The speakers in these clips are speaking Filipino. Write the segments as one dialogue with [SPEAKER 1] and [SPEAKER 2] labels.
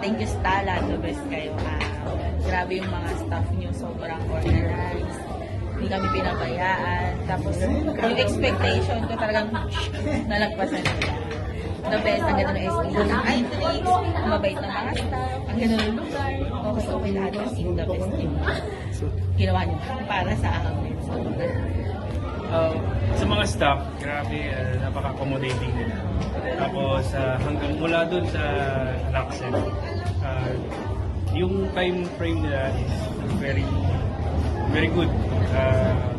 [SPEAKER 1] thank you Stala, the best kayo. Grabe yung mga staff nyo, sobrang organized. Hindi kami pinabayaan. Tapos, yung expectation ko talagang nalagpasan nila. The best, ang ganda ng SPG ng iTricks, ang mabait ng mga staff, ang ganda ng lugar. Okay lahat kasi the best yung ginawa nyo para sa amin. So,
[SPEAKER 2] sa mga staff, grabe, napaka-accommodating nila. Tapos hanggang mula dun sa Luxem, yung time frame nila is very very good.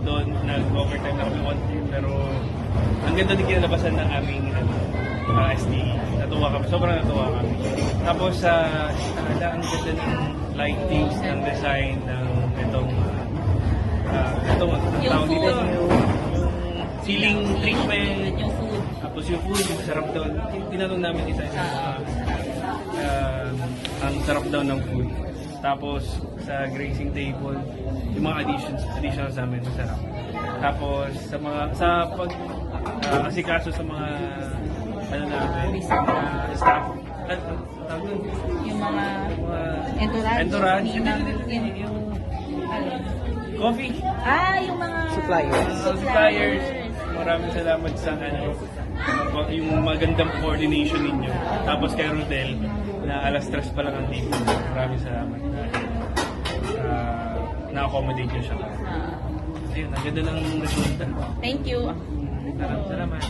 [SPEAKER 2] Doon nag-overtime na kami one team, pero ang ganda din kinalabasan ng aming SDE. Natuwa kami, sobrang natuwa kami. Tapos ang ganda ng lightings, ng design, ng itong tawag dito, yung ceiling treatment,
[SPEAKER 1] yung food.
[SPEAKER 2] tapos yung food, yung sarap doon. Tinanong namin isa-isa ang sarap daw ng food. Tapos sa grazing table, yung mga additional sa amin, masarap. Tapos sa pag asikaso sa mga staff,
[SPEAKER 1] Yung mga entourage. Yung
[SPEAKER 2] coffee.
[SPEAKER 1] Yung mga
[SPEAKER 2] Suppliers. Maraming salamat sa yung magandang coordination ninyo. Tapos kay Rodel, na alas 3 pa lang ang team. Maraming salamat. Na-accommodate niyo siya. Ayun, ang ganda ng resulta.
[SPEAKER 1] Thank you.
[SPEAKER 2] Salamat.